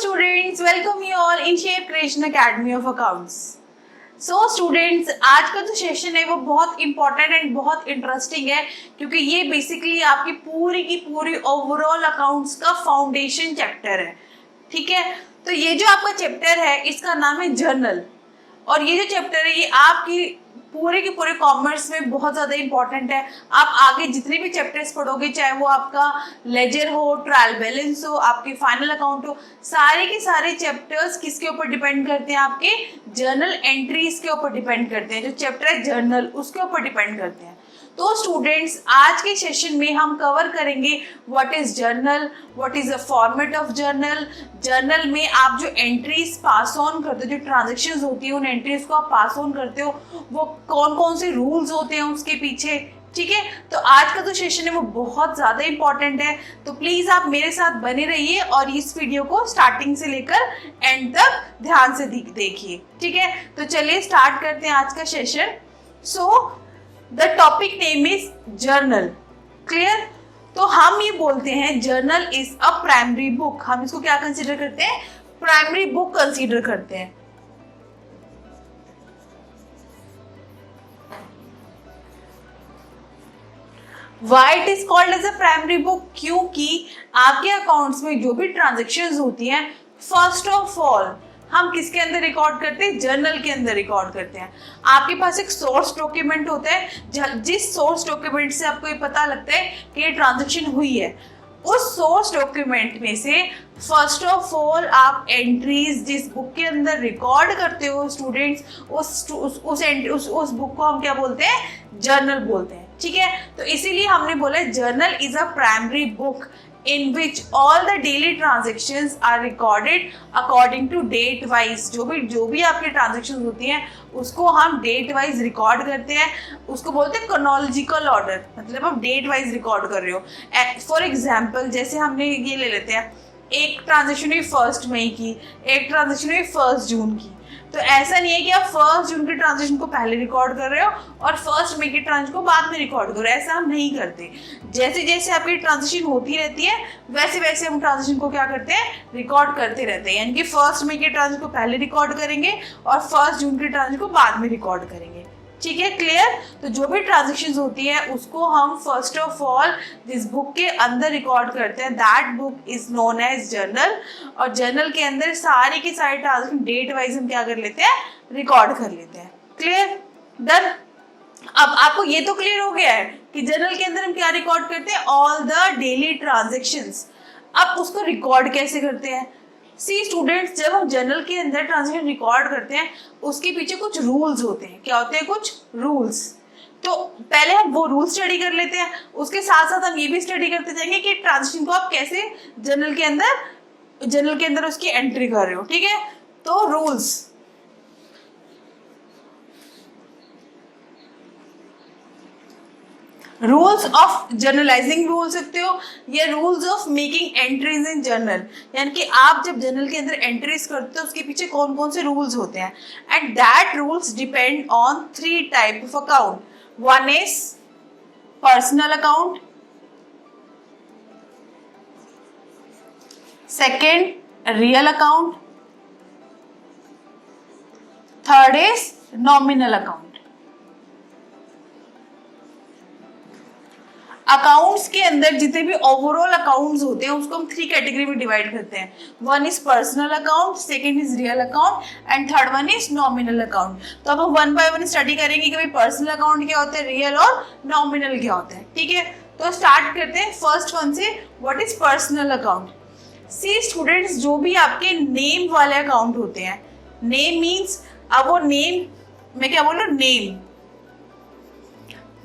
students, welcome you all in Shape Creation Academy of Accounts. So students, आज का जो session है वो बहुत इंपॉर्टेंट एंड बहुत इंटरेस्टिंग है क्योंकि ये बेसिकली आपकी पूरी की पूरी ओवरऑल अकाउंट्स का फाउंडेशन चैप्टर है. ठीक है, तो ये जो आपका चैप्टर है इसका नाम है जर्नल और ये जो चैप्टर है ये आपकी पूरे के पूरे कॉमर्स में बहुत ज़्यादा इंपॉर्टेंट है. आप आगे जितने भी चैप्टर्स पढ़ोगे, चाहे वो आपका लेजर हो, ट्रायल बैलेंस हो, आपके फाइनल अकाउंट हो, सारे के सारे चैप्टर्स किसके ऊपर डिपेंड करते हैं? आपके जर्नल एंट्रीज के ऊपर डिपेंड करते हैं. जो चैप्टर है जर्नल उसके ऊपर डिपेंड करते हैं. तो स्टूडेंट्स, आज के सेशन में हम कवर करेंगे what is journal, what is the format of journal. Journal में आप जो एंट्रीज पास ऑन करते हो, जो ट्रांजेक्शन्स होती है उन एंट्रीज को आप पास ऑन करते हो, वो कौन कौन से रूल्स होते हैं उसके पीछे. ठीक है, तो आज का जो सेशन है वो बहुत ज़्यादा इंपॉर्टेंट है. तो प्लीज़ आप मेरे साथ बने रहिए और इस वीडियो को स्टार्टिंग से लेकर एंड तक ध्यान से देखिए. ठीक है, तो चलिए स्टार्ट करते हैं आज का session. So the topic name is journal. Clear? तो हम ये बोलते हैं journal is a primary book. हम इसको क्या कंसीडर करते हैं? प्राइमरी बुक कंसीडर करते हैं. Why it is called as a primary book? क्योंकि आपके अकाउंट्स में जो भी ट्रांजेक्शन्स होती हैं, फर्स्ट ऑफ ऑल हम किसके अंदर रिकॉर्ड करते हैं? जर्नल के अंदर रिकॉर्ड करते हैं. आपके पास एक सोर्स डॉक्यूमेंट होता है, जिस सोर्स डॉक्यूमेंट से आपको ये पता लगता है कि ये ट्रांजेक्शन हुई है. उस सोर्स डॉक्यूमेंट में से फर्स्ट ऑफ ऑल आप एंट्रीज जिस बुक के अंदर रिकॉर्ड करते हो स्टूडेंट्स, उस बुक को हम क्या बोलते हैं? जर्नल बोलते हैं. ठीक है, तो इसीलिए हमने बोला journal is a primary book in which all the daily transactions are recorded according to date wise. जो भी आपकी ट्रांजेक्शन होती हैं उसको हम डेट वाइज रिकॉर्ड करते हैं. उसको बोलते हैं क्रोनोलॉजिकल ऑर्डर, मतलब आप डेट वाइज रिकॉर्ड कर रहे हो. फॉर एग्जाम्पल जैसे हमने ये ले लेते हैं, एक ट्रांजेक्शन हुई 1 मई की, एक ट्रांजेक्शन हुई 1 जून की. तो ऐसा नहीं है कि आप 1 जून की ट्रांजेक्शन को पहले रिकॉर्ड कर रहे हो और 1 मई की ट्रांजेक्शन को बाद में रिकॉर्ड कर रहे हो. ऐसा हम नहीं करते. जैसे जैसे आपकी ट्रांजेक्शन होती रहती है वैसे वैसे हम ट्रांजेक्शन को क्या करते हैं? रिकॉर्ड करते रहते हैं. यानी कि 1 मई की ट्रांजेक्शन को पहले रिकॉर्ड करेंगे और 1 जून की ट्रांजेक्शन को बाद में रिकॉर्ड करेंगे. ठीक है, क्लियर? तो जो भी ट्रांजेक्शन्स होती है उसको हम फर्स्ट ऑफ ऑल जिस बुक के अंदर रिकॉर्ड करते हैं that book is known as journal. और जर्नल के अंदर सारे के सारे ट्रांजेक्शन डेट वाइज हम क्या कर लेते हैं? रिकॉर्ड कर लेते हैं. क्लियर? डन? अब आपको ये तो क्लियर हो गया है कि जर्नल के अंदर हम क्या रिकॉर्ड करते हैं? All the daily transactions. अब उसको रिकॉर्ड कैसे करते हैं? सी स्टूडेंट्स, जब हम जर्नल के अंदर ट्रांजेक्शन रिकॉर्ड करते हैं उसके पीछे कुछ रूल्स होते हैं. क्या होते हैं? कुछ रूल्स. तो पहले हम वो रूल्स स्टडी कर लेते हैं, उसके साथ साथ हम ये भी स्टडी करते जाएंगे कि ट्रांजेक्शन को आप कैसे जर्नल के अंदर उसकी एंट्री कर रहे हो. ठीक है, तो रूल्स. रूल्स ऑफ जर्नलाइजिंग भी बोल सकते हो या rules of making entries in journal. यानी कि आप जब जर्नल के अंदर एंट्रीज करते हो उसके पीछे कौन कौन से रूल्स होते हैं. And that rules depend on 3 type of account. One is personal account, second real account, third is nominal account. Accounts के अंदर जितने भी ओवरऑल अकाउंट्स होते हैं उसको हम 3 कैटेगरी में डिवाइड करते हैं. One is personal account, second is real account and third one is nominal account. तो अब हम वन बाय वन स्टडी करेंगे कि भाई पर्सनल अकाउंट क्या होता है, रियल और नॉमिनल क्या होता है. ठीक है, तो स्टार्ट करते हैं फर्स्ट वन से. What is personal account? See students, जो भी आपके नेम वाले अकाउंट होते हैं, नेम मीन्स, अब वो नेम मैं क्या बोल रहा हूँ? नेम.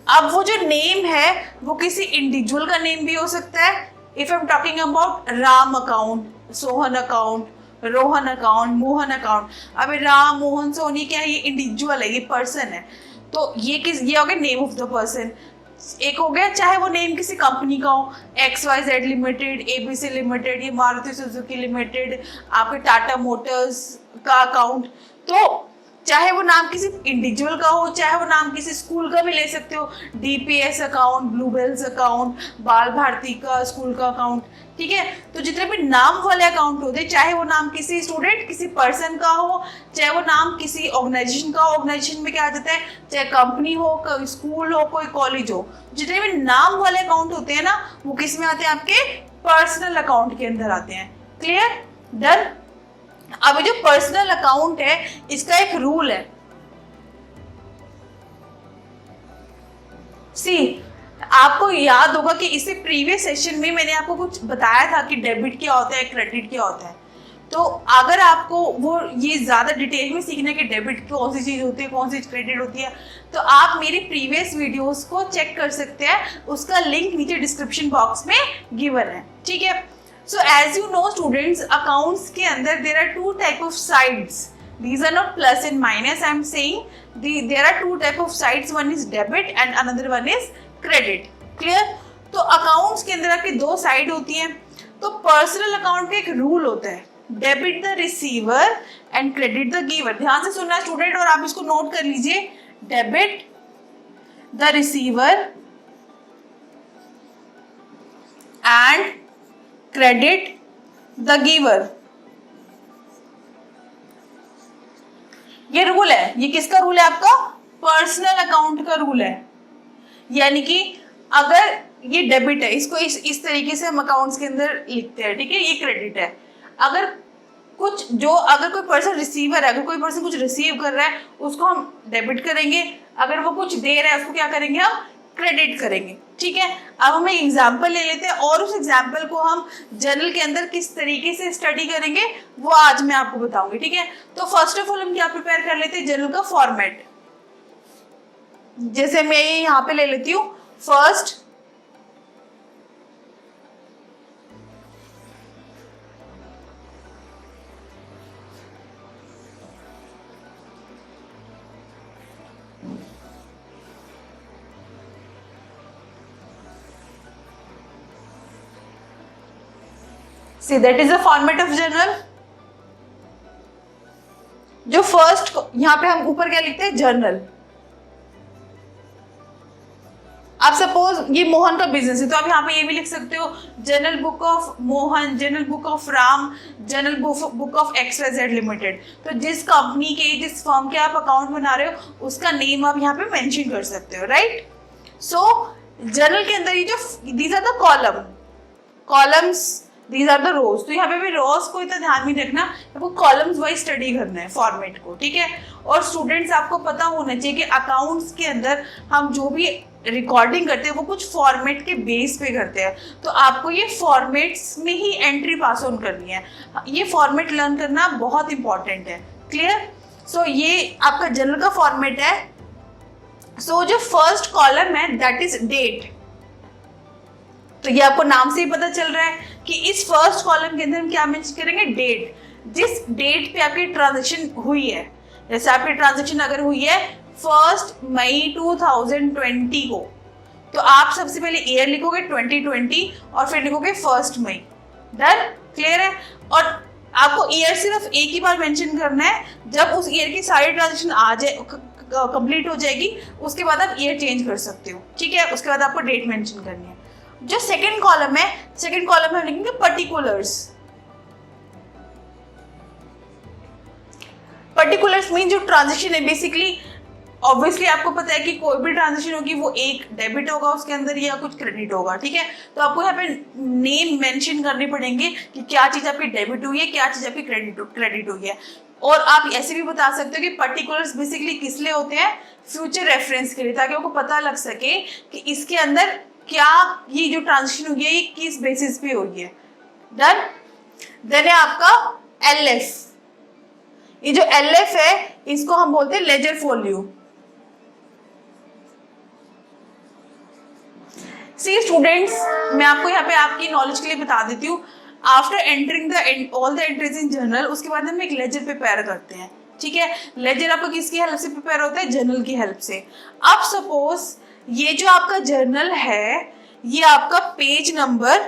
अब वो जो नेम है वो किसी इंडिविजुअल का नेम भी हो सकता है. If I am talking about Ram account, Sohan account, Rohan account, Mohan account. अब राम, मोहन, सोनी क्या है? ये इंडिविजुअल है, ये पर्सन है. तो ये हो गया नेम ऑफ द पर्सन. एक हो गया चाहे वो नेम किसी कंपनी का हो, XYZ लिमिटेड, ABC लिमिटेड, ये मारुति सुजुकी लिमिटेड, आपके टाटा मोटर्स का अकाउंट. तो चाहे वो नाम किसी इंडिविजुअल का हो, चाहे वो नाम किसी स्कूल का भी ले सकते हो, डीपीएस अकाउंट, ब्लूबेल्स अकाउंट, बाल भारती का स्कूल का अकाउंट, ठीक है। तो जितने भी नाम वाले अकाउंट होते हैं, चाहे वो नाम किसी स्टूडेंट, किसी पर्सन का हो, चाहे वो नाम किसी ऑर्गेनाइजेशन का हो, ऑर्गेनाइजेशन में क्या आ जाता है, चाहे कंपनी हो, कोई स्कूल हो, कोई कॉलेज हो, जितने भी नाम वाले अकाउंट होते हैं ना, वो किस में आते हैं, आपके पर्सनल अकाउंट के अंदर आते हैं। Clear, done. अब जो पर्सनल अकाउंट है, इसका एक रूल है। सी, आपको याद होगा कि इससे प्रीवियस सेशन में मैंने आपको कुछ बताया था कि डेबिट क्या होता है, क्रेडिट क्या होता है। तो अगर आपको वो ये ज्यादा डिटेल में सीखना है कि डेबिट कौन सी चीज होती है, कौन सी क्रेडिट होती है, तो आप मेरी प्रीवियस वीडियोस को चेक कर सकते हैं। उसका लिंक नीचे डिस्क्रिप्शन बॉक्स में गिवन है, ठीक है। So as you know students, accounts के अंदर there are two type of sides. These are not plus and minus. I am saying there are two type of sides. One is debit and another one is credit. Clear? तो accounts के अंदर आपकी दो side होती हैं। तो personal account का एक रूल होता है, debit the receiver and credit the giver. ध्यान से सुनना स्टूडेंट, और आप इसको नोट कर लीजिए, debit the receiver and credit the giver. ये रूल है, ये किसका रूल है, आपका पर्सनल अकाउंट का रूल है। यानी कि अगर ये डेबिट है, इसको इस तरीके से हम अकाउंट्स के अंदर लिखते हैं, ठीक है। ये क्रेडिट है। अगर कोई पर्सन रिसीवर है, अगर कोई पर्सन कुछ रिसीव कर रहा है, उसको हम डेबिट करेंगे। अगर वो कुछ दे रहा है, उसको क्या करेंगे, हम क्रेडिट करेंगे, ठीक है। अब हम एक एग्जाम्पल ले लेते हैं और उस एग्जाम्पल को हम जर्नल के अंदर किस तरीके से स्टडी करेंगे वो आज मैं आपको बताऊंगी, ठीक है। तो फर्स्ट ऑफ ऑल हम क्या प्रिपेयर कर लेते हैं, जर्नल का फॉर्मेट। जैसे मैं यहाँ पे ले लेती हूँ first See, that is the format of journal. जो फर्स्ट यहाँ पे हम ऊपर क्या लिखते हैं, जर्नल। अब सपोज ये मोहन का बिजनेस है, तो आप यहाँ पे ये भी लिख सकते हो, journal book of Mohan, journal book of Ram, journal book of XYZ limited. तो जिस कंपनी के, जिस फर्म के आप अकाउंट बना रहे हो, उसका नेम आप यहाँ पे मेंशन कर सकते हो, राइट। सो जर्नल के अंदर ये जो these are the columns, These are the rows. तो यहाँ पे भी रोज को इतना ध्यान में रखना, आपको कॉलम्स वाइज स्टडी करना है फॉर्मेट को, ठीक है। और स्टूडेंट्स आपको पता होना चाहिए कि अकाउंट्स के अंदर हम जो भी रिकॉर्डिंग करते हैं वो कुछ फॉर्मेट के बेस पे करते हैं। तो आपको ये फॉर्मेट्स में ही एंट्री पास ऑन करनी है। ये फॉर्मेट लर्न करना बहुत इंपॉर्टेंट है। क्लियर? सो ये आपका जर्नल का फॉर्मेट है। सो जो फर्स्ट कॉलम है दैट इज डेट। तो ये आपको नाम से ही पता चल रहा है कि इस फर्स्ट कॉलम के अंदर हम क्या मेंशन करेंगे, डेट। जिस डेट पे आपकी ट्रांजैक्शन हुई है, जैसे आपकी ट्रांजैक्शन अगर हुई है 1 मई 2020 को, तो आप सबसे पहले ईयर लिखोगे 2020 और फिर लिखोगे 1 मई। डन? क्लियर है? और आपको ईयर सिर्फ एक ही बार मेंशन करना है, जब उस ईयर की सारी ट्रांजैक्शन आ जाए, कंप्लीट हो जाएगी, उसके बाद आप ईयर चेंज कर सकते हो, ठीक है। उसके बाद आपको डेट मेंशन करनी है। जो सेकंड कॉलम है, सेकंड कॉलम में हम लिखेंगे पर्टिकुलर्स। पर्टिकुलर्स मीन जो ट्रांजैक्शन है, बेसिकली ऑब्वियसली आपको पता है कि कोई भी ट्रांजैक्शन होगी वो एक डेबिट होगा उसके अंदर या कुछ क्रेडिट होगा, ठीक है। तो आपको यहाँ पे नेम मेंशन करने पड़ेंगे कि क्या चीज आपकी डेबिट हुई है, क्या चीज आपकी क्रेडिट हुई है। और आप ऐसे भी बता सकते हो कि पर्टिकुलर्स बेसिकली किस लिए होते हैं, फ्यूचर रेफरेंस के लिए, ताकि आपको पता लग सके कि इसके अंदर क्या ये जो ट्रांजैक्शन हुई है ये किस बेसिस पे हुई है। डन? देन है आपका LF। ये जो LF है इसको हम बोलते हैं लेजर फॉल्यू। सी स्टूडेंट्स, मैं आपको यहाँ पे आपकी नॉलेज के लिए बता देती हूँ, after entering all the entries in journal, उसके बाद हम एक लेजर प्रिपेयर करते हैं, ठीक है। लेजर आपका किसकी हेल्प से प्रिपेयर होता है, जर्नल की हेल्प से। अब सपोज ये जो आपका जर्नल है ये आपका पेज नंबर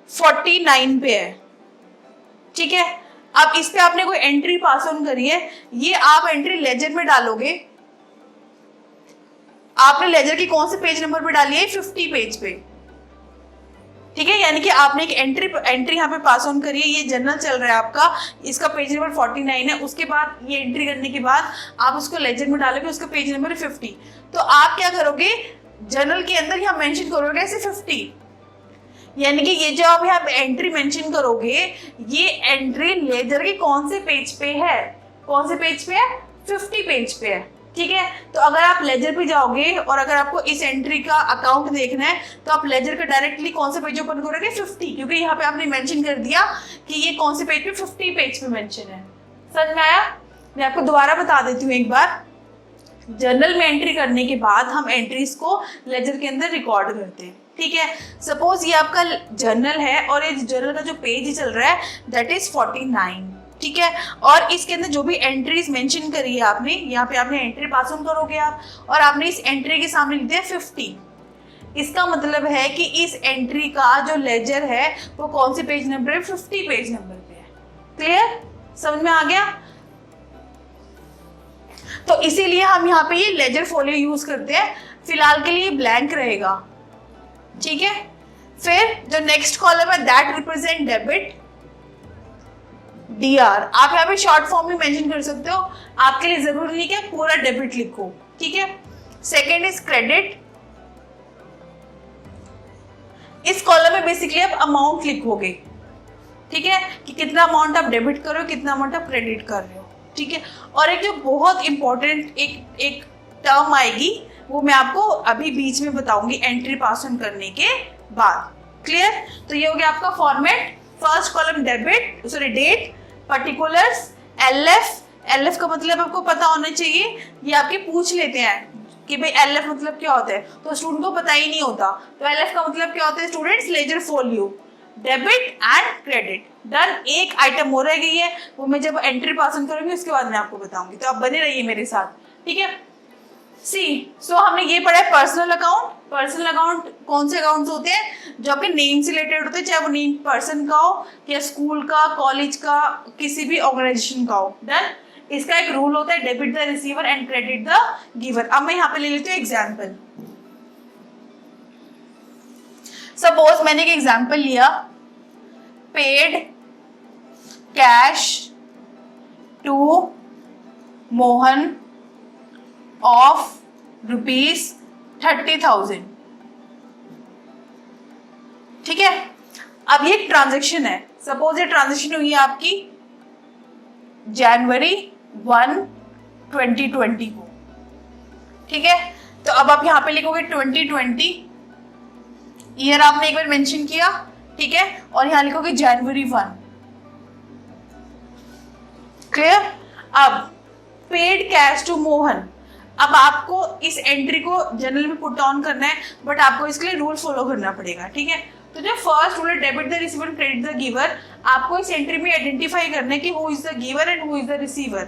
49 पे है, ठीक है। अब इस पे आपने कोई एंट्री पास ऑन करी है, ये आप एंट्री लेजर में डालोगे। आपने लेजर की कौन से पेज नंबर पे डाली है? 50 पेज पे, ठीक है। यानी कि आपने एक एंट्री यहाँ पे पास ऑन करी है, ये जर्नल चल रहा है आपका, इसका पेज नंबर 49 है। उसके बाद ये एंट्री करने के बाद आप उसको लेजर में डालोगे, उसका पेज नंबर है 50। तो आप क्या करोगे, जर्नल के अंदर यहाँ मेंशन करोगे ऐसे 50, यानी कि ये जो आप यहाँ एंट्री मेंशन करोगे, ये एंट्री लेजर के कौन से पेज पे है? कौन से पेज पे है? 50 पेज पे है, ठीक है। तो अगर आप लेजर पे जाओगे और अगर आपको इस एंट्री का अकाउंट देखना है तो आप लेजर का डायरेक्टली कौन सा पेज ओपन करोगे? 50, क्योंकि यहाँ पे आपने मेंशन कर दिया कि ये कौन से पेज पे? 50 पेज पे मेंशन है। समझ में आया? मैं आपको दोबारा बता देती हूँ एक बार। जर्नल में एंट्री करने के बाद हम एंट्रीज को लेजर के अंदर रिकॉर्ड करते हैं, ठीक है। सपोज ये आपका जर्नल है और ये जर्नल का जो पेज चल रहा है दैट इज 49, ठीक है। और इसके अंदर जो भी एंट्रीज मेंशन करी है आपने, यहाँ पे आपने एंट्री पास ऑन करोगे आप, और आपने इस एंट्री के सामने लिख दिया 50। इसका मतलब है कि इस एंट्री का जो लेजर है वो कौन से पेज नंबर है? 50 पेज नंबर पे है। क्लियर? समझ में आ गया? तो इसीलिए हम यहाँ पे ये लेजर फोलियो यूज करते हैं। फिलहाल के लिए ब्लैंक रहेगा, ठीक है। फिर जो नेक्स्ट कॉलम है दैट रिप्रेजेंट डेबिट, DR। आप यहाँ पे शॉर्ट फॉर्म में मेंशन कर सकते हो, आपके लिए जरूरी नहीं कि आप पूरा डेबिट लिखो, ठीक है। Second is credit. इस कॉलम में बेसिकली आप अमाउंट लिखोगे, ठीक है, कि कितना अमाउंट आप डेबिट कर रहे हो, कितना अमाउंट आप क्रेडिट कर रहे हो, ठीक है। और एक जो बहुत इंपॉर्टेंट एक टर्म आएगी वो मैं आपको अभी बीच में बताऊंगी एंट्री पास ऑन करने के बाद। क्लियर? तो ये हो गया आपका format. First column debit, sorry date, particulars, LF का मतलब आपको पता होना चाहिए। ये आपके पूछ लेते हैं कि भाई LF मतलब क्या होता है, तो स्टूडेंट को पता ही नहीं होता। तो LF का मतलब क्या होता है students? Ledger folio, debit and credit. Done. एक आइटम हो रह गई है, वो मैं जब एंट्री पास ऑन करूंगी उसके बाद मैं आपको बताऊंगी, तो आप बने रहिए मेरे साथ, ठीक है। सो हमने ये पढ़ा है पर्सनल अकाउंट। पर्सनल अकाउंट कौन से अकाउंट्स होते हैं? जो आपके नेम से रिलेटेड होते हैं, चाहे वो नेम पर्सन का हो या स्कूल का, कॉलेज का, किसी भी ऑर्गेनाइजेशन का हो। डन। इसका एक रूल होता है debit the receiver and credit the giver. अब मैं यहाँ पे ले लेती हूँ एग्जाम्पल। सपोज मैंने एक एग्जाम्पल लिया, paid cash to Mohan of ₹30,000, ठीक है। अब ये ट्रांजैक्शन है। सपोज ये ट्रांजैक्शन हुई है आपकी जनवरी 1, 2020 को, ठीक है। तो अब आप यहाँ पे लिखोगे 2020, ईयर आपने एक बार मेंशन किया, ठीक है, और यहाँ लिखोगे जनवरी 1। क्लियर? अब पेड कैश टू मोहन। अब आपको इस एंट्री को जनरल में पुट ऑन करना है, बट आपको इसके लिए रूल फॉलो करना पड़ेगा, ठीक है। तो जो फर्स्ट रूल है debit the receiver credit the giver, आपको इस एंट्री में आइडेंटिफाई करना है कि who is the giver and who is the receiver.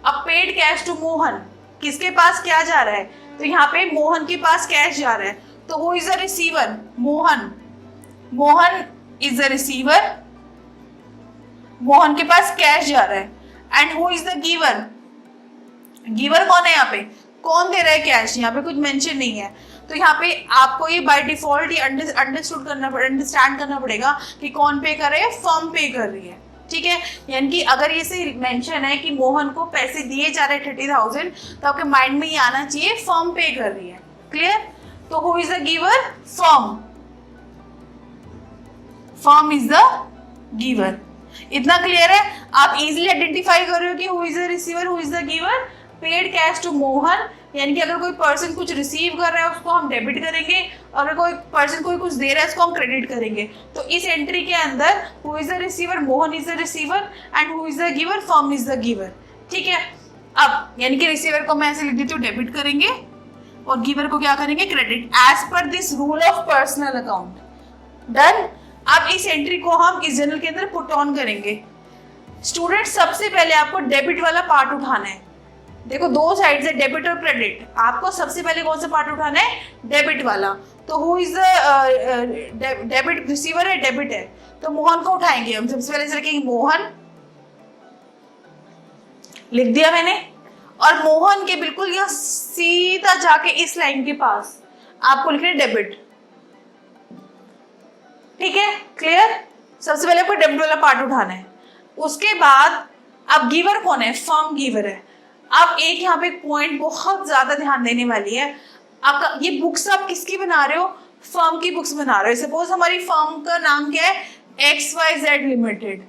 अब पेड कैश टू मोहन, किसके पास क्या जा रहा है? तो यहाँ पे मोहन के पास कैश जा रहा है, तो who is the receiver? Mohan. Mohan is the receiver, Mohan के पास कैश जा रहा है। And who is the giver? Giver कौन है यहाँ पे? कौन दे रहा है कैश? यहाँ पे कुछ मेंशन नहीं है। तो यहाँ पे आपको ये बाय डिफॉल्ट ये अंडरस्टैंड करना पड़ेगा कि कौन पे कर रहा है? फर्म पे कर रही है, ठीक है। यानी कि अगर ये से मेंशन है कि मोहन को पैसे दिए जा रहे हैं 30,000, तो आपके माइंड में ये आना चाहिए फर्म पे कर रही है। क्लियर? तो who is the giver? Firm. Firm is the giver. इतना क्लियर है? आप इजीली आइडेंटिफाई कर रहे हो कि who is the receiver, who is the giver. Paid cash to Mohan, यानी कि अगर कोई पर्सन कुछ रिसीव कर रहा है उसको हम डेबिट करेंगे, अगर कोई पर्सन कोई कुछ दे रहा है उसको हम क्रेडिट करेंगे। तो इस एंट्री के अंदर who is the receiver? Mohan is the receiver and who is the giver? Firm is the giver, ठीक है। अब यानी कि रिसीवर को मैं ऐसे लिख देती हूँ डेबिट करेंगे और गिवर को क्या करेंगे? Credit, as per this rule of personal account. Done. अब इस एंट्री को हम इस जर्नल के अंदर पुट ऑन करेंगे। स्टूडेंट सबसे पहले आपको डेबिट वाला पार्ट उठाना है। देखो दो साइड है, डेबिट और क्रेडिट। आपको सबसे पहले कौन सा पार्ट उठाना है? डेबिट वाला। तो who is the debit? Receiver है, डेबिट है, तो मोहन को उठाएंगे हम। सबसे पहले से रखेंगे मोहन, लिख दिया मैंने। और मोहन के बिल्कुल यहाँ सीधा जाके इस लाइन के पास आपको लिखना है डेबिट। ठीक है, क्लियर। सबसे पहले आपको डेबिट वाला पार्ट उठाना है। उसके बाद अब गिवर कौन है, फर्म गिवर है। अब एक यहाँ पे पॉइंट बहुत ज्यादा ध्यान देने वाली है, आपका ये बुक्स आप किसकी बना रहे हो, फर्म की बुक्स बना रहे हो। सपोज हमारी फर्म का नाम क्या है, XYZ लिमिटेड,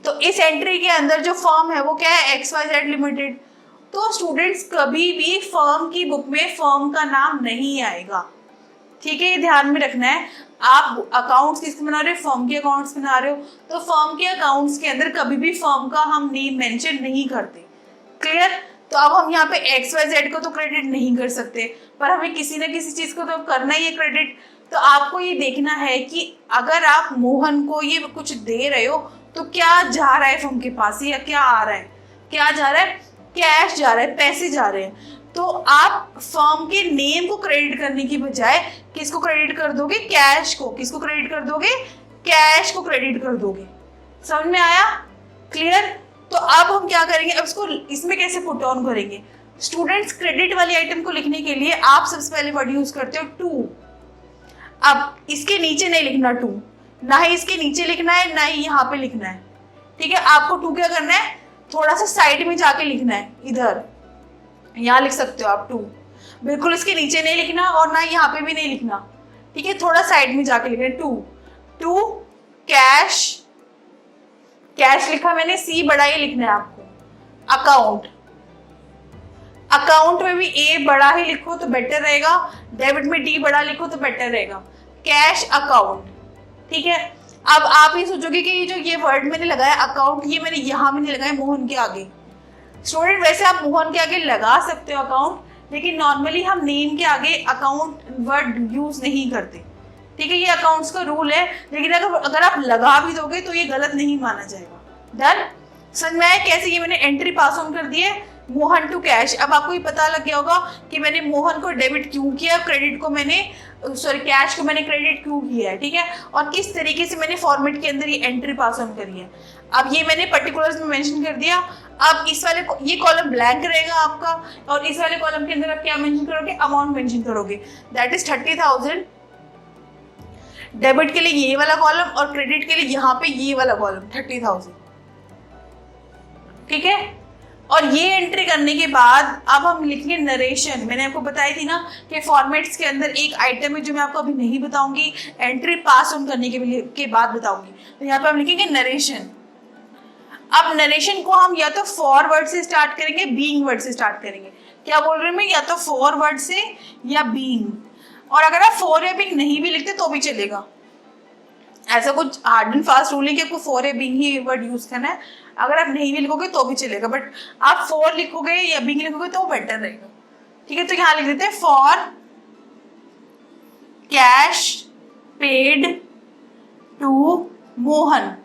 तो इस एंट्री के अंदर जो फर्म है वो क्या है, XYZ लिमिटेड। तो स्टूडेंट्स कभी भी फर्म की बुक में फर्म का नाम नहीं आएगा, ठीक है, ये ध्यान में रखना है। आप अकाउंट्स किसके बना रहे हो, फर्म के अकाउंट्स बना रहे हो, तो फर्म के अकाउंट्स के अंदर कभी भी फर्म का हम नेम मेंशन नहीं करते, क्लियर। तो अब हम यहाँ पे XYZ को तो क्रेडिट नहीं कर सकते, पर हमें किसी ना किसी चीज को तो करना ही है क्रेडिट। तो आपको ये देखना है कि अगर आप मोहन को ये कुछ दे रहे हो तो क्या जा रहा है फर्म के पास, या क्या आ रहा है, क्या जा रहा है, कैश जा रहा है, पैसे जा रहे हैं। तो आप फर्म के नेम को क्रेडिट करने की बजाय किसको क्रेडिट कर दोगे, कैश को। किसको क्रेडिट कर दोगे, कैश को क्रेडिट कर दोगे। समझ में आया, क्लियर। तो अब हम क्या करेंगे, अब इसको इसमें कैसे पुट ऑन करेंगे। स्टूडेंट्स क्रेडिट वाली आइटम को लिखने के लिए आप सबसे पहले वर्ड यूज करते हो टू। अब इसके नीचे नहीं लिखना टू, ना ही इसके नीचे लिखना है, ना ही यहाँ पे लिखना है, ठीक है। आपको टू क्या करना है, थोड़ा सा साइड में जाके लिखना है, इधर यहाँ लिख सकते हो आप टू, बिल्कुल इसके नीचे नहीं लिखना और ना यहाँ पे भी नहीं लिखना, ठीक है, थोड़ा साइड में जाके लिखना है टू। टू कैश, कैश लिखा मैंने, सी बड़ा ही लिखना है आपको। अकाउंट, अकाउंट में भी ए बड़ा ही लिखो तो बेटर रहेगा, डेबिट में डी बड़ा लिखो तो बेटर रहेगा। कैश अकाउंट, ठीक है। अब आप ये सोचोगे कि ये जो ये वर्ड मैंने लगाया अकाउंट, ये मैंने यहाँ में नहीं लगाया, मोहन के आगे। स्टूडेंट वैसे आप मोहन के आगे लगा सकते हो अकाउंट, लेकिन नॉर्मली हम नेम के आगे अकाउंट वर्ड यूज नहीं करते, ठीक है, ये अकाउंट्स का रूल है। लेकिन अगर आप लगा भी दोगे तो ये गलत नहीं माना जाएगा। डन, समझ में आया कैसे। ये मैंने एंट्री पास ऑन कर दी है, मोहन टू कैश। अब आपको ये पता लग गया होगा कि मैंने मोहन को डेबिट क्यों किया, क्रेडिट को मैंने कैश को मैंने क्रेडिट क्यों किया है, ठीक है, और किस तरीके से मैंने फॉर्मेट के अंदर ये एंट्री पास ऑन करी है। अब ये मैंने पर्टिकुलर्स में मेंशन कर दिया। अब इस वाले ये कॉलम ब्लैंक रहेगा आपका, और इस वाले कॉलम के अंदर आप क्या मेंशन करोगे, अमाउंट मेंशन करोगे, दैट इज 30,000। डेबिट के लिए ये वाला कॉलम और क्रेडिट के लिए यहाँ पे ये वाला कॉलम 30,000, ठीक है। और ये एंट्री करने के बाद अब हम लिखेंगे नरेशन। मैंने आपको बताई थी ना कि फॉर्मेट्स के अंदर एक आइटम है जो मैं आपको अभी नहीं बताऊंगी, एंट्री पास ऑन करने के बाद बताऊंगी। तो यहाँ पे हम लिखेंगे नरेशन। अब नरेशन को हम या तो फॉर वर्ड से स्टार्ट करेंगे, बीइंग वर्ड से स्टार्ट करेंगे। क्या बोल रहे हैं मैं, या तो फॉर वर्ड से या बीइंग। और अगर आप फॉर या बीइंग नहीं भी लिखते तो भी चलेगा, ऐसा कुछ हार्ड एंड फास्ट रूल है कि आपको फॉर या बीइंग ही वर्ड यूज करना है। अगर आप नहीं भी लिखोगे तो भी चलेगा, बट आप फॉर लिखोगे या बीइंग लिखोगे तो बेटर रहेगा, ठीक है। तो यहाँ लिख देते हैं for cash paid to Mohan.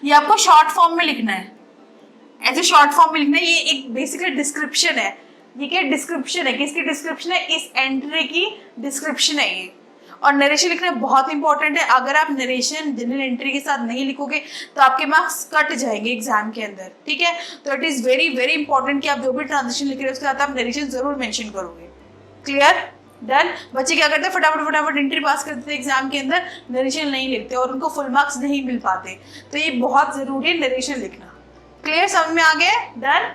ये आपको शॉर्ट फॉर्म में लिखना है, ऐसे शॉर्ट फॉर्म में लिखना है। ये एक बेसिकली डिस्क्रिप्शन है। ये क्या डिस्क्रिप्शन है, किसकी डिस्क्रिप्शन है, इस एंट्री की डिस्क्रिप्शन है ये। और नरेशन लिखना बहुत इंपॉर्टेंट है। अगर आप नरेशन जनरल एंट्री के साथ नहीं लिखोगे तो आपके मार्क्स कट जाएंगे एग्जाम के अंदर, ठीक है। तो it is very very important कि आप जो भी ट्रांजेक्शन लिख रहे हो उसके साथ आप नरेशन जरूर मेंशन करोगे, क्लियर। डन। बच्चे क्या करते हैं, फटाफट फटाफट एंट्री पास करते थे एग्जाम के अंदर, नरेशन नहीं लिखते और उनको फुल मार्क्स नहीं मिल पाते। तो ये बहुत जरूरी है नरेशन लिखना, क्लियर, समझ में आ गया। डन।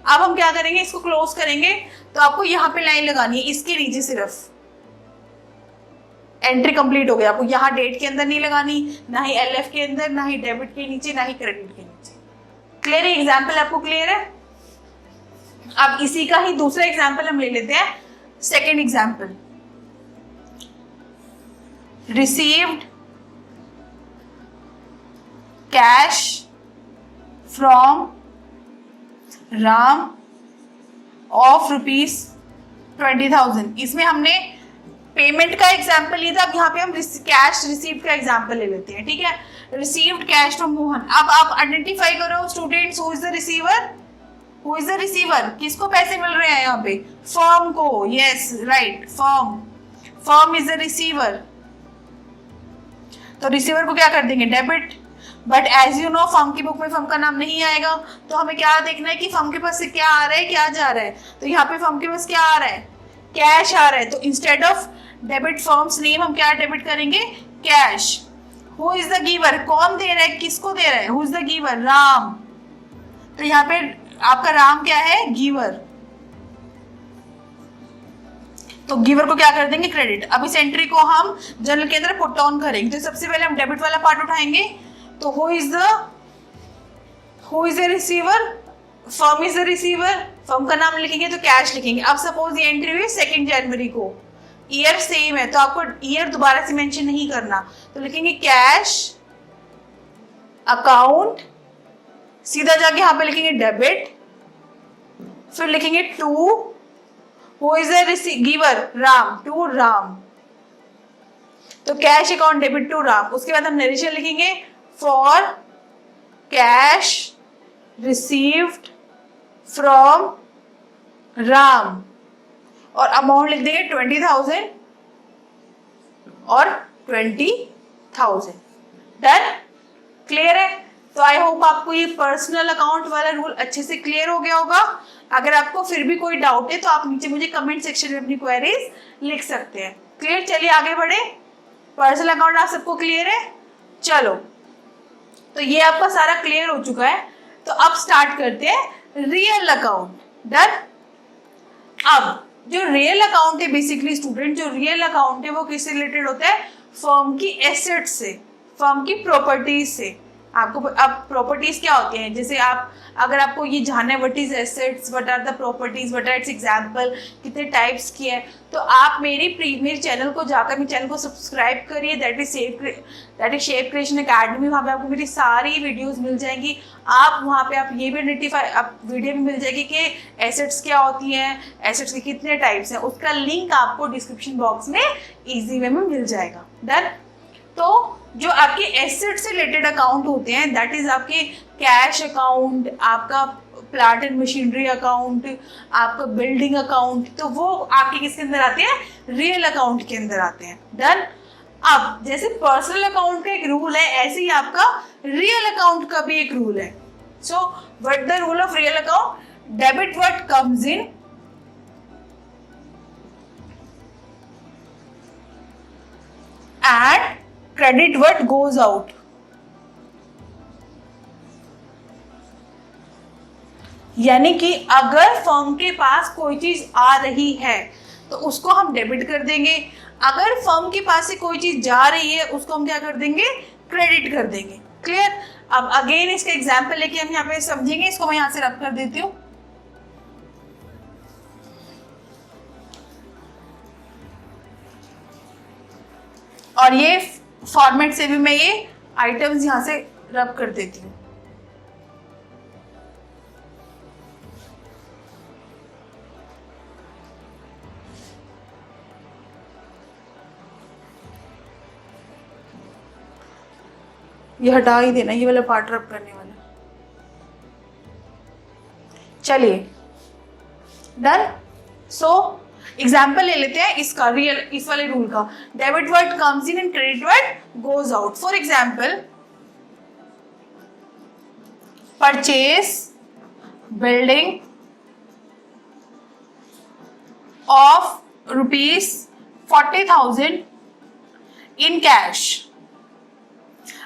अब हम क्या करेंगे, इसको क्लोज करेंगे। तो आपको यहाँ पे लाइन लगानी है, इसके नीचे सिर्फ एंट्री कंप्लीट हो गया। आपको यहाँ डेट के अंदर नहीं लगानी, ना ही LF के अंदर, ना ही डेबिट के नीचे, ना ही क्रेडिट के नीचे, क्लियर है। एग्जाम्पल आपको क्लियर है। अब इसी का ही दूसरा एग्जाम्पल हम ले लेते हैं, second example. Received cash from Ram of ₹20,000। इसमें हमने पेमेंट का एग्जाम्पल लिया था, अब यहाँ पे हम कैश रिसीव्ड का एग्जाम्पल ले लेते हैं, ठीक है। Received cash from Mohan. अब आप आइडेंटिफाई करो students, who is the receiver, who is the receiver, किसको पैसे मिल रहे हैं यहाँ पे, फर्म को। Yes right, firm, firm is the receiver. तो रिसीवर को क्या कर देंगे, debit. But as you know firm की बुक में फर्म का नाम नहीं आएगा, तो हमें क्या देखना है कि फर्म के पास से क्या आ रहा है क्या जा रहा है। तो यहाँ पे फर्म के पास क्या आ रहा है, कैश आ रहा है, तो instead of debit firms name हम क्या डेबिट करेंगे, cash. Who is the giver, कौन दे रहा है, किसको दे रहा है, who is the giver, Ram. तो यहाँ पे आपका राम क्या है, गिवर, तो गिवर को क्या कर देंगे, क्रेडिट। अब इस एंट्री को हम जर्नल के अंदर पुट ऑन करेंगे, तो सबसे पहले हम डेबिट वाला पार्ट उठाएंगे। तो who is the receiver, firm is the receiver, firm का नाम लिखेंगे तो कैश लिखेंगे। अब सपोज ये एंट्री हुई 2 जनवरी को, ईयर सेम है तो आपको ईयर दोबारा से मेंशन नहीं करना, तो लिखेंगे कैश अकाउंट, सीधा जाके यहां पे लिखेंगे डेबिट, फिर लिखेंगे to who is the giver, Ram, to Ram, तो cash account debit to Ram. उसके बाद हम नरेशन लिखेंगे for cash received from Ram, और अमाउंट लिख देंगे 20,000 और 20,000। डन, क्लियर है। तो आई होप आपको ये पर्सनल अकाउंट वाला रूल अच्छे से क्लियर हो गया होगा। अगर आपको फिर भी कोई डाउट है तो आप नीचे मुझे कमेंट सेक्शन में अपनी क्वेरीज लिख सकते हैं। क्लियर, चलिए आगे बढ़े। पर्सनल अकाउंट आप सबको क्लियर है, चलो तो ये आपका सारा क्लियर हो चुका है। तो अब स्टार्ट करते हैं रियल अकाउंट। डन। अब जो रियल अकाउंट है बेसिकली स्टूडेंट, जो रियल अकाउंट है वो किससे रिलेटेड होता है, फर्म की एसेट से, फर्म की प्रॉपर्टीज से। आपको अब प्रॉपर्टीज क्या होती हैं, जैसे आप अगर आपको ये जानना है what is assets, what are the properties, what are its example, कितने टाइप्स की है, तो आप मेरे चैनल को जाकर मेरे चैनल को सब्सक्राइब करिए, that is shape creation academy. वहाँ पे आपको मेरी सारी वीडियोस मिल जाएंगी। आप वहाँ पे आप ये भी आइडेंटिफाई, आप वीडियो भी मिल जाएगी कि एसेट्स क्या होती हैं, एसेट्स के कितने टाइप्स हैं, उसका लिंक आपको डिस्क्रिप्शन बॉक्स में ईजी वे में मिल जाएगा। डन। तो जो आपके एसेट से रिलेटेड अकाउंट होते हैं दैट इज आपके कैश अकाउंट, आपका प्लांट एंड मशीनरी अकाउंट, आपका बिल्डिंग अकाउंट, तो वो आपके किसके अंदर आते हैं, रियल अकाउंट के अंदर आते हैं। डन। अब जैसे पर्सनल अकाउंट का एक रूल है, ऐसे ही आपका रियल अकाउंट का भी एक रूल है। So what the rule of real account, debit what comes in and credit what goes out। यानी कि अगर फर्म के पास कोई चीज आ रही है तो उसको हम डेबिट कर देंगे, अगर फर्म के पास से कोई चीज जा रही है उसको हम क्या कर देंगे, क्रेडिट कर देंगे। क्लियर। अब अगेन इसका एग्जांपल लेके हम यहाँ पे समझेंगे, इसको मैं यहाँ से रब कर देती हूँ। और ये फॉर्मेट से भी मैं ये आइटम्स यहां से रब कर देती हूँ। ये हटा ही देना, ये वाला पार्ट रब करने वाला। चलिए डन। सो एग्जाम्पल ले लेते हैं इसका, रियल इस वाले रूल का। Debit word comes in and credit word goes out. For example purchase building of ₹40,000 in cash.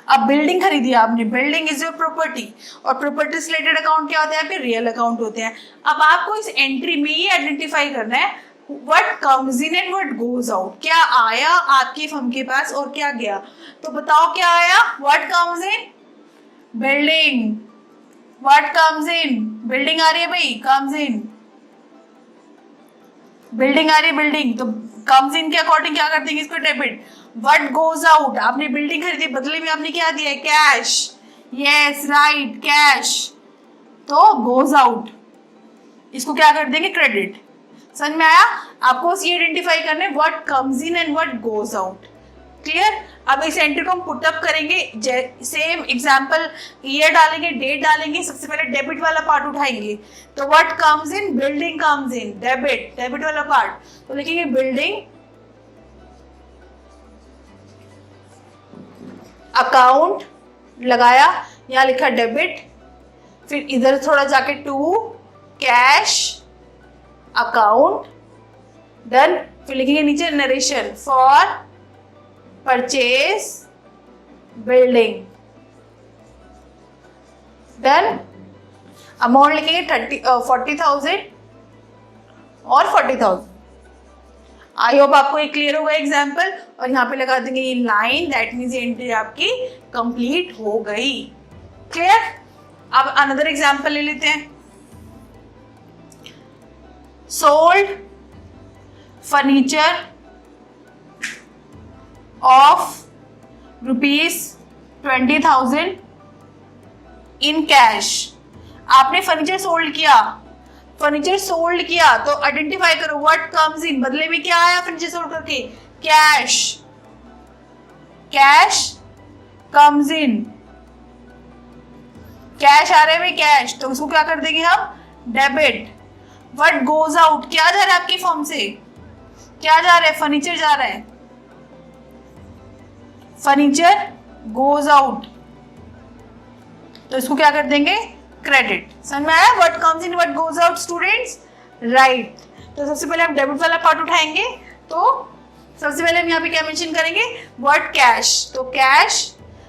अब बिल्डिंग खरीदी आपने, बिल्डिंग इज योर प्रॉपर्टी, और प्रॉपर्टी से रिलेटेड अकाउंट क्या होते हैं, आपके रियल अकाउंट होते हैं। अब आपको इस एंट्री में ये आइडेंटिफाई करना है what comes in and what goes out, क्या आया आपकी फर्म के पास और क्या गया। तो बताओ क्या आया, what comes in, building, what comes in, building आ रही है भाई, comes in, बिल्डिंग आ रही है, बिल्डिंग, तो comes in के अकॉर्डिंग क्या कर देंगे इसको, डेबिट। what goes out, आपने बिल्डिंग खरीदी, बदले में आपने क्या दिया है, कैश, yes right कैश, तो goes out, इसको क्या कर देंगे, क्रेडिट। समझ में आया। आपको बस ये आइडेंटिफाई करना है what comes in and what goes out. Clear. अब इस एंट्री को हम पुट अप करेंगे, सेम एग्जांपल, ईयर डालेंगे, डेट डालेंगे, सबसे पहले डेबिट वाला पार्ट उठाएंगे। तो what comes in, building comes in, debit, debit वाला पार्ट, तो लिखेंगे बिल्डिंग अकाउंट लगाया, यहाँ लिखा डेबिट, फिर इधर थोड़ा जाके टू कैश अकाउंट, डन। फिर लिखेंगे नीचे narration for purchase building, done. Amount लिखेंगे 40,000 और 40,000। आई होप आपको ये क्लियर होगा एग्जाम्पल। और यहाँ पे लगा देंगे ये लाइन, दैट मीन्स ये एंट्री आपकी कंप्लीट हो गई। क्लियर। अब अनदर एग्जाम्पल ले लेते हैं। Sold furniture of ₹20,000 in cash. आपने फर्नीचर सोल्ड किया, फर्नीचर सोल्ड किया तो आइडेंटिफाई करो व्हाट कम्स इन, बदले में क्या आया फर्नीचर सोल्ड करके, cash. Cash comes in, cash आ रहा है कैश, तो उसको क्या कर देंगे हम, डेबिट। व्हाट गोज आउट, क्या जा रहा है आपकी फर्म से, क्या जा रहा है, फर्नीचर जा रहा है, फर्नीचर गोज आउट, तो इसको क्या कर देंगे, क्रेडिट। समझ में आया, what comes in what goes out students, right. तो सबसे पहले हम डेबिट वाला पार्ट उठाएंगे, तो सबसे पहले हम यहाँ पे क्या मेंशन करेंगे, व्हाट कैश, तो कैश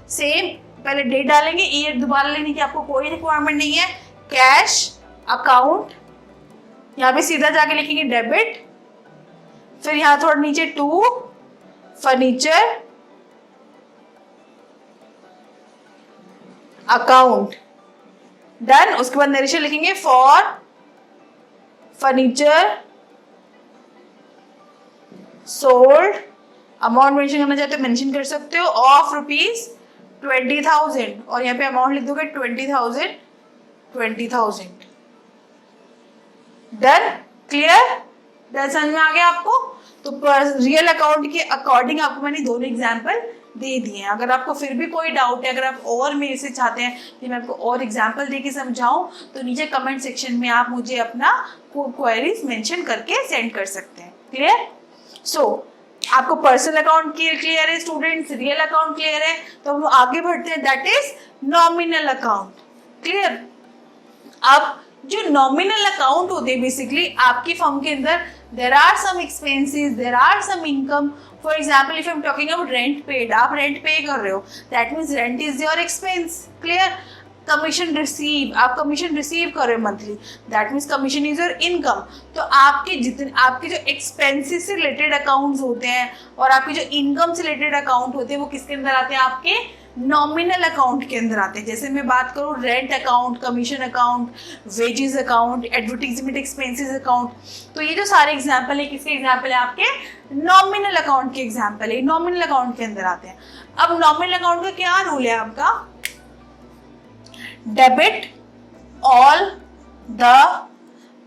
सेम पहले डेट डालेंगे, ईयर दोबारा लेने की आपको कोई रिक्वायरमेंट नहीं है, कैश अकाउंट, यहाँ पे सीधा जाके लिखेंगे डेबिट, फिर यहाँ थोड़ा नीचे टू फर्नीचर अकाउंट, डन। उसके बाद नरेशन लिखेंगे for furniture sold, amount mention करना चाहते हो मेंशन कर सकते हो, ऑफ ₹20,000, और यहाँ पे अमाउंट लिख दोगे 20,000, 20,000, डन। क्लियर, डन, समझ में आ गया आपको। तो रियल अकाउंट के अकॉर्डिंग आपको मैंने दोनों एग्जाम्पल दे दिए हैं। अगर आपको फिर भी कोई डाउट है, अगर आप और मेरे से चाहते हैं कि मैं आपको और एग्जाम्पल दे के समझाऊं, तो नीचे कमेंट सेक्शन में आप मुझे अपना क्वेरीज मेंशन करके सेंड कर सकते हैं। क्लियर। सो आपको पर्सनल अकाउंट क्लियर है स्टूडेंट्स, रियल अकाउंट क्लियर है, तो हम आगे बढ़ते हैं, that is nominal account. Clear. अब जो नॉमिनल अकाउंट होते हैं बेसिकली आपकी फर्म के अंदर there are some expenses, there are some income. For example, if I'm talking about rent paid, आप rent pay कर रहे हो, that means rent is your expense. Clear? Commission receive, आप commission receive कर रहे हो monthly, that means commission is your income. तो आपके जितने आपके जो expenses से related accounts होते हैं और आपके जो income से related account होते हैं वो किसके अंदर आते हैं, आपके नॉमिनल अकाउंट के अंदर आते हैं। जैसे मैं बात करूँ rent account, commission account, wages account, advertisement expenses account, तो ये जो सारे एग्जाम्पल है किसके एग्जाम्पल है, आपके नॉमिनल अकाउंट के एग्जाम्पल है, नॉमिनल अकाउंट के अंदर आते हैं। अब नॉमिनल अकाउंट का क्या रूल है आपका, डेबिट ऑल द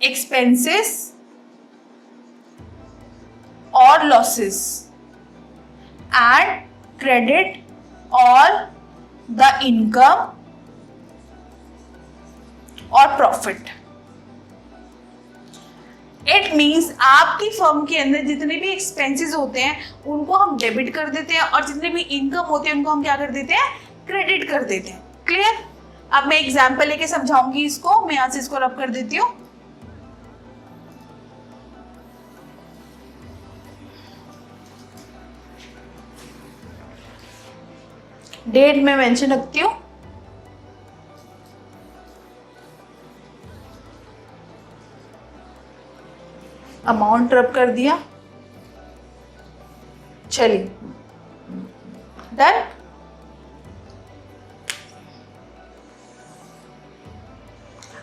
एक्सपेंसेस और losses and credit all the income और प्रॉफिट। इट मीन्स आपकी फर्म के अंदर जितने भी एक्सपेंसेस होते हैं उनको हम डेबिट कर देते हैं और जितने भी इनकम होते हैं उनको हम क्या कर देते हैं, क्रेडिट कर देते हैं। क्लियर। अब मैं एग्जांपल लेके समझाऊंगी इसको, मैं यहां से इसको रब कर देती हूँ। डेट में मेंशन रखती हूँ, अमाउंट रब कर दिया, चलिए डन।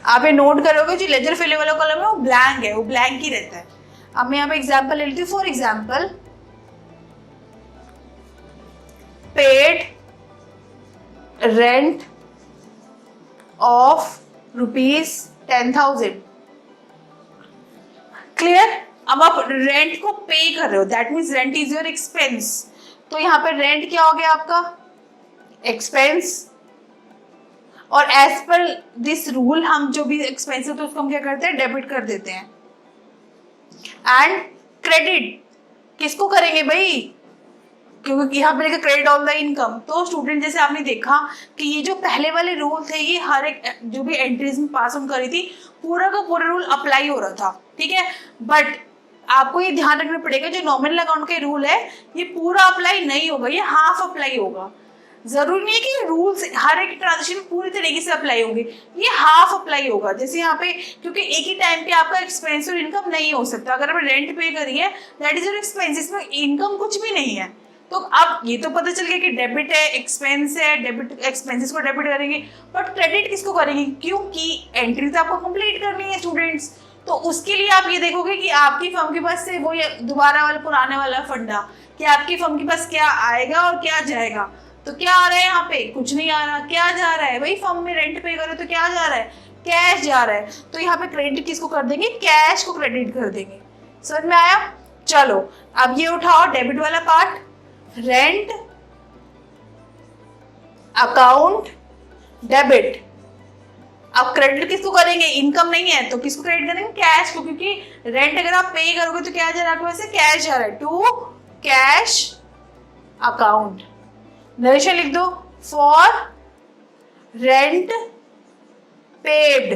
आप ये नोट करोगे जो लेजर फिलिंग वाला कॉलम है वो ब्लैंक है, वो ब्लैंक ही रहता है। अब मैं यहाँ पे एग्जाम्पल ले लेती हूँ। For example paid rent of ₹10,000। Clear. अब आप रेंट को पे कर रहे हो, that means rent is your expense, तो यहाँ पे रेंट क्या हो गया आपका, एक्सपेंस, और एज पर दिस रूल हम जो भी एक्सपेंस होते हैं उसको हम क्या करते हैं, डेबिट कर देते हैं। एंड क्रेडिट किसको करेंगे भाई, क्योंकि यहाँ पे लिखा क्रेडिट ऑल द इनकम। तो स्टूडेंट जैसे आपने देखा कि ये जो पहले वाले रूल थे ये हर एक जो भी एंट्रीज में पास ऑन करी थी पूरा का पूरा रूल अप्लाई हो रहा था, ठीक है। बट आपको ये ध्यान रखना पड़ेगा जो नॉमिनल अकाउंट के रूल है ये पूरा अप्लाई नहीं होगा, ये हाफ अप्लाई होगा। जरूरी नहीं है कि रूल्स हर एक ट्रांजेक्शन पूरी तरीके से अप्लाई होंगे, ये हाफ अप्लाई होगा। जैसे यहाँ पे क्योंकि एक ही टाइम पे आपका एक्सपेंस और इनकम नहीं हो सकता। अगर आपने रेंट पे करी है दैट इज योर एक्सपेंस, इसमें इनकम कुछ भी नहीं है। तो अब ये तो पता चल गया कि डेबिट है, एक्सपेंस है, डेबिट एक्सपेंसेस को डेबिट करेंगे, बट क्रेडिट किसको करेंगे? क्योंकि एंट्री तो आपको कंप्लीट करनी है स्टूडेंट्स। तो उसके लिए आप ये देखोगे कि आपकी फर्म के पास से वो दोबारा वाला पुराने वाला फंडा कि आपकी फर्म के पास क्या आएगा और क्या जाएगा। तो क्या आ रहा है यहाँ पे? कुछ नहीं आ रहा। क्या जा रहा है? भाई फर्म में रेंट पे करो तो क्या जा रहा है? कैश जा रहा है। तो यहाँ पे क्रेडिट किसको कर देंगे? कैश को क्रेडिट कर देंगे। समझ में आया? चलो अब ये उठाओ डेबिट वाला पार्ट, रेंट अकाउंट डेबिट। अब क्रेडिट किसको करेंगे? इनकम नहीं है तो किसको क्रेडिट करेंगे? कैश को, क्योंकि रेंट अगर आप पे करोगे तो क्या जा रहा है आपके पास से? कैश जा रहा है। To cash account. नरेशन लिख दो, for rent paid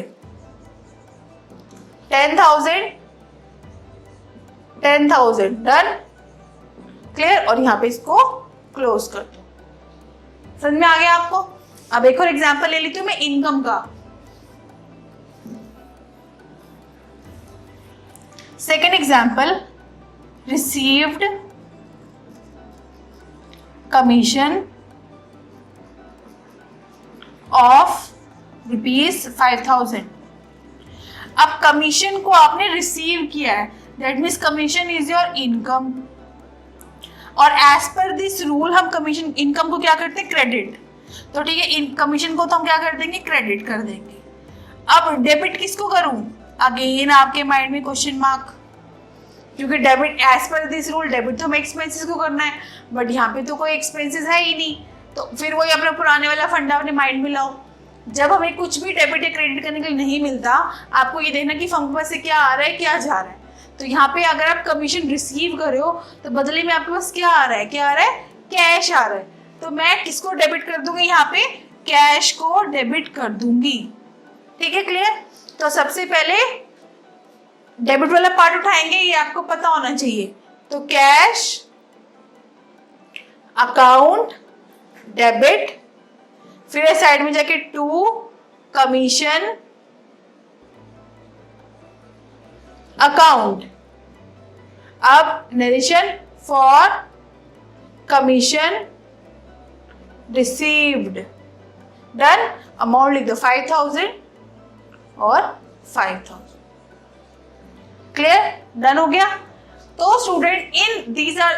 10,000 done, clear. और यहां पे इसको क्लोज कर दो। समझ में आ गया आपको? अब एक और एग्जांपल ले लेती हूं मैं इनकम का। Second example, received commission of ₹5,000। अब कमीशन को आपने रिसीव किया है, that means commission is your income, और एज पर दिस रूल हम कमीशन इनकम को क्या करते हैं? क्रेडिट। तो ठीक है, कमीशन को तो हम क्या कर देंगे? क्रेडिट कर देंगे। अब डेबिट किसको करूं? अगेन आपके माइंड में क्वेश्चन मार्क, क्योंकि debit as per this rule debit तो हमें एक्सपेंसेस को करना है, बट यहाँ पे तो कोई एक्सपेंसेस है ही नहीं। तो फिर वही अपना पुराने वाला फंडा अपने माइंड में लाओ। जब हमें कुछ भी डेबिट या क्रेडिट करने के लिए नहीं मिलता, आपको ये देखना कि फर्म से क्या आ रहा है क्या जा रहा है। तो यहाँ पे अगर आप कमीशन रिसीव कर रहे हो तो बदले में आपके पास क्या आ रहा है? क्या आ रहा है? कैश आ रहा है। तो मैं किसको डेबिट कर दूंगी? यहाँ पे कैश को डेबिट कर दूंगी। ठीक है, क्लियर। तो सबसे पहले डेबिट वाला पार्ट उठाएंगे, ये आपको पता होना चाहिए। तो कैश अकाउंट डेबिट, फिर साइड में जाके टू कमीशन अकाउंट। अब narration for commission received, done. Amount लिख दो 5,000 और 5,000, क्लियर, डन हो गया। तो स्टूडेंट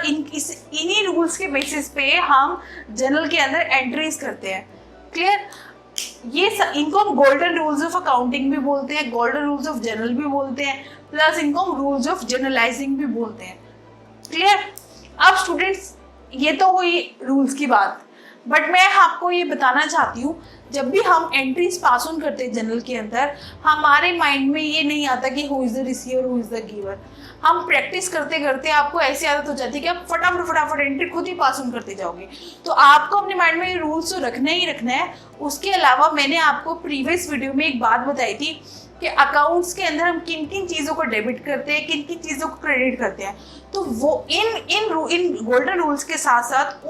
इन्हीं रूल्स के बेसिस पे हम जनरल के अंदर एंट्रीज करते हैं, क्लियर। इनको हम गोल्डन रूल्स ऑफ अकाउंटिंग भी बोलते हैं, गोल्डन रूल्स ऑफ जनरल भी बोलते हैं, प्लस इनको हम रूल्स ऑफ जनरलाइजिंग भी बोलते हैं, क्लियर। अब स्टूडेंट्स ये तो हुई रूल्स की बात, बट मैं आपको ये बताना चाहती हूँ जब भी हम एंट्रीज पास ऑन करते हैं जनरल के अंदर, हमारे माइंड में ये नहीं आता कि who is the receiver who is the giver. हम प्रैक्टिस करते करते आपको ऐसी आदत हो जाती है कि आप फटाफट एंट्री खुद ही पास ऑन करते जाओगे। तो आपको अपने माइंड में ये रूल्स तो रखना ही रखना है। उसके अलावा मैंने आपको प्रीवियस वीडियो में एक बात बताई थी कि अकाउंट्स के अंदर हम किन किन चीज़ों को डेबिट करते हैं, किन किन चीज़ों को क्रेडिट करते हैं। तो वो इन गोल्डन रूल्स के साथ साथ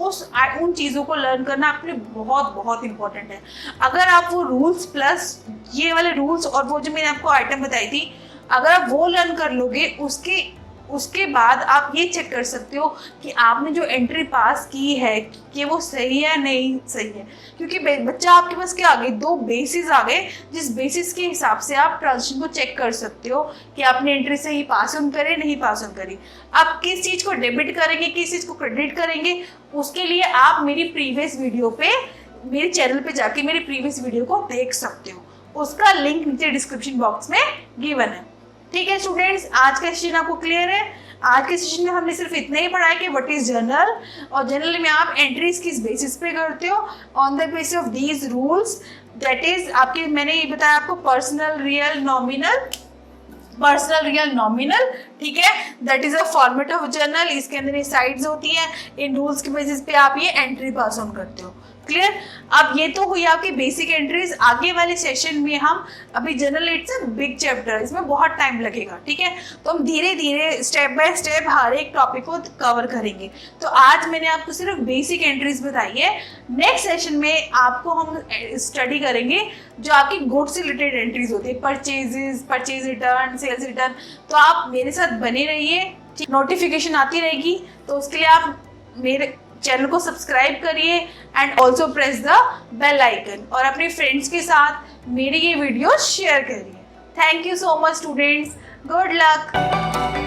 उन चीज़ों को लर्न करना आपके लिए बहुत बहुत इंपॉर्टेंट है। अगर आप वो रूल्स प्लस ये वाले रूल्स और वो जो मैंने आपको आइटम बताई थी, अगर आप वो लर्न कर लोगे, उसके बाद आप ये चेक कर सकते हो कि आपने जो एंट्री पास की है कि वो सही है नहीं सही है। क्योंकि बच्चा आपके पास क्या आ गए, दो बेसिस आ गए, जिस बेसिस के हिसाब से आप ट्रांजेक्शन को चेक कर सकते हो कि आपने एंट्री सही पास ऑन करे नहीं पास ऑन करी। आप किस चीज़ को डेबिट करेंगे, किस चीज़ को क्रेडिट करेंगे, उसके लिए आप मेरी प्रीवियस वीडियो पे, मेरे चैनल पे जाके मेरी प्रीवियस वीडियो को देख सकते हो। उसका लिंक नीचे डिस्क्रिप्शन बॉक्स में गिवन है। ठीक है स्टूडेंट्स, आज का सेशन आपको क्लियर है। आज के सेशन में हमने सिर्फ इतना ही पढ़ा है कि व्हाट इज जर्नल, और जर्नल में आप एंट्रीज किस बेसिस पे करते हो, on the basis of these rules. That is आपके, मैंने ये बताया आपको personal, real, nominal, personal, real, nominal, ठीक है, that is a format of journal. इसके अंदर ये साइड्स होती हैं, इन रूल्स के बेसिस पे आप ये एंट्री पास ऑन करते हो। क्लियर? अब ये तो हुई आपकी बेसिक एंट्रीज। आगे वाले सेशन में हम अभी journal it's a big chapter, इसमें बहुत टाइम लगेगा, ठीक है, तो हम धीरे धीरे स्टेप बाय स्टेप हर एक टॉपिक को कवर करेंगे। तो आज मैंने आपको सिर्फ बेसिक एंट्रीज बताई है। नेक्स्ट सेशन में आपको हम स्टडी करेंगे जो आपकी गुड्स से रिलेटेड एंट्रीज होती है, purchases, purchase return, sales return. तो आप मेरे साथ बने रहिए, नोटिफिकेशन आती रहेगी, तो उसके लिए आप मेरे चैनल को सब्सक्राइब करिए and also press the bell icon, और अपने फ्रेंड्स के साथ मेरे ये वीडियो शेयर करिए। Thank you so much students, good luck.